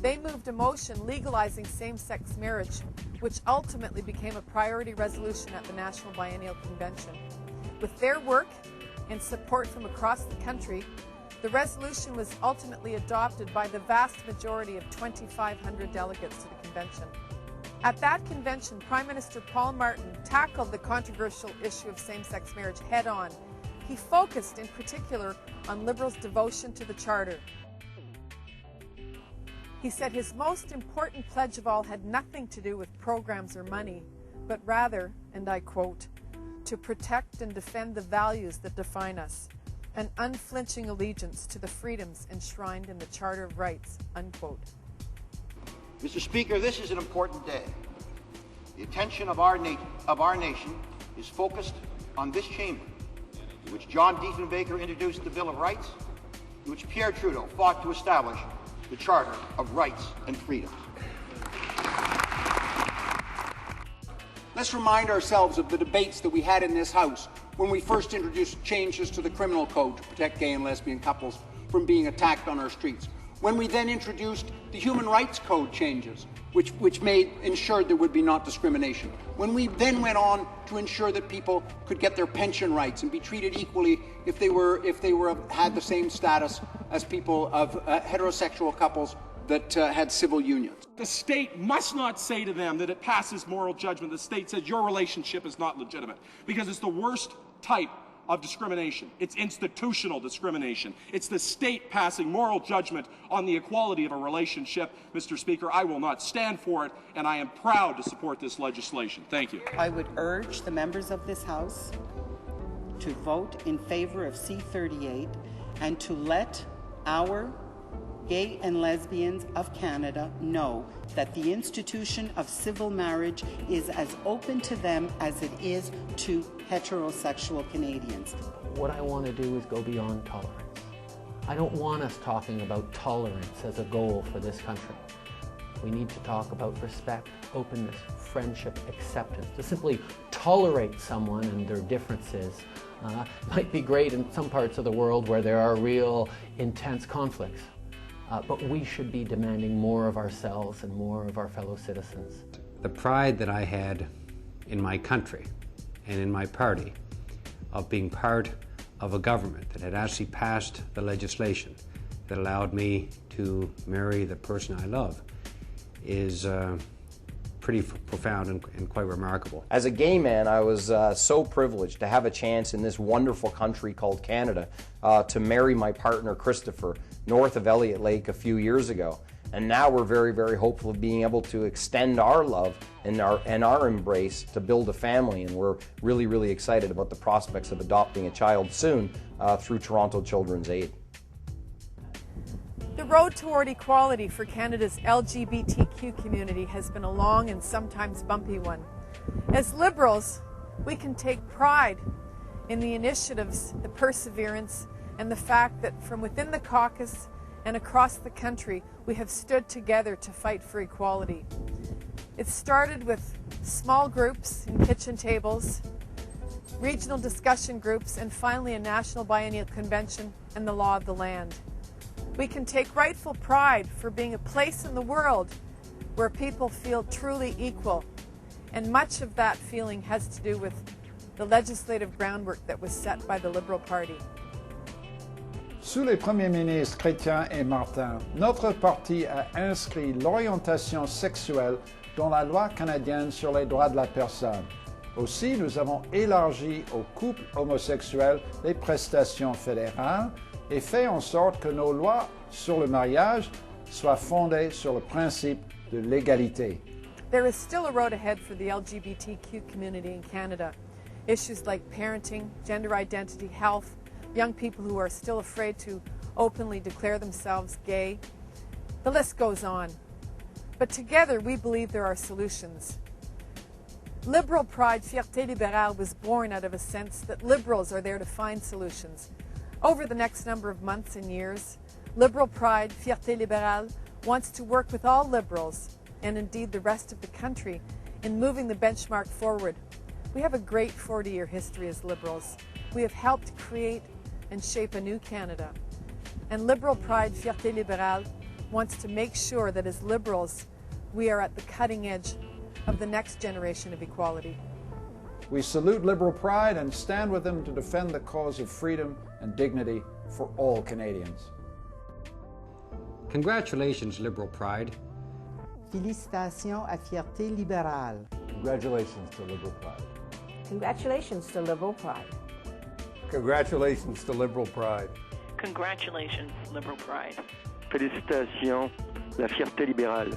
They moved a motion legalizing same-sex marriage, which ultimately became a priority resolution at the National Biennial Convention. With their work and support from across the country, the resolution was ultimately adopted by the vast majority of 2,500 delegates to the convention. At that convention, Prime Minister Paul Martin tackled the controversial issue of same-sex marriage head-on. He focused in particular on Liberals' devotion to the Charter. He said his most important pledge of all had nothing to do with programs or money, but rather, and I quote, to protect and defend the values that define us, an unflinching allegiance to the freedoms enshrined in the Charter of Rights, unquote. Mr. Speaker, this is an important day. The attention of our nation is focused on this chamber, in which John Diefenbaker introduced the Bill of Rights, in which Pierre Trudeau fought to establish the Charter of Rights and Freedoms. Let's remind ourselves of the debates that we had in this House when we first introduced changes to the criminal code to protect gay and lesbian couples from being attacked on our streets. When we then introduced the Human Rights Code changes, which ensured there would be not discrimination. When we then went on to ensure that people could get their pension rights and be treated equally if they had the same status as people of heterosexual couples that had civil unions. The state must not say to them that it passes moral judgment. The state says your relationship is not legitimate, because it's the worst type of discrimination. It's institutional discrimination. It's the state passing moral judgment on the equality of a relationship. Mr. Speaker, I will not stand for it, and I am proud to support this legislation. Thank you. I would urge the members of this House to vote in favor of C-38 and to let our gay and lesbians of Canada know that the institution of civil marriage is as open to them as it is to heterosexual Canadians. What I want to do is go beyond tolerance. I don't want us talking about tolerance as a goal for this country. We need to talk about respect, openness, friendship, acceptance. To simply tolerate someone and their differences might be great in some parts of the world where there are real intense conflicts. But we should be demanding more of ourselves and more of our fellow citizens. The pride that I had in my country and in my party of being part of a government that had actually passed the legislation that allowed me to marry the person I love is pretty profound and quite remarkable. As a gay man, I was so privileged to have a chance in this wonderful country called Canada to marry my partner Christopher north of Elliott Lake a few years ago. And now we're very, very hopeful of being able to extend our love and our embrace to build a family. And we're really, really excited about the prospects of adopting a child soon through Toronto Children's Aid. The road toward equality for Canada's LGBTQ community has been a long and sometimes bumpy one. As Liberals, we can take pride in the initiatives, the perseverance, and the fact that from within the caucus and across the country, we have stood together to fight for equality. It started with small groups and kitchen tables, regional discussion groups, and finally a national biennial convention and the law of the land. We can take rightful pride for being a place in the world where people feel truly equal, and much of that feeling has to do with the legislative groundwork that was set by the Liberal Party. Sous les premiers ministres Chrétien et Martin, notre parti a inscrit l'orientation sexuelle dans la loi canadienne sur les droits de la personne. Aussi, nous avons élargi aux couples homosexuels les prestations fédérales et fait en sorte que nos lois sur le mariage soient fondées sur le principe de l'égalité. There is still a road ahead for the LGBTQ community in Canada. Issues like parenting, gender identity, health, young people who are still afraid to openly declare themselves gay. The list goes on. But together we believe there are solutions. Liberal Pride Fierte Liberale was born out of a sense that Liberals are there to find solutions. Over the next number of months and years, Liberal Pride Fierte Liberale wants to work with all Liberals, and indeed the rest of the country, in moving the benchmark forward. We have a great 40-year history as Liberals. We have helped create and shape a new Canada. And Liberal Pride Fierte Liberale wants to make sure that as Liberals, we are at the cutting edge of the next generation of equality. We salute Liberal Pride and stand with them to defend the cause of freedom and dignity for all Canadians. Congratulations, Liberal Pride. Félicitations à Fierte Liberale. Congratulations to Liberal Pride. Congratulations to Liberal Pride. Congratulations to Liberal Pride. Congratulations, Liberal Pride. Félicitations, la Fierté Libérale.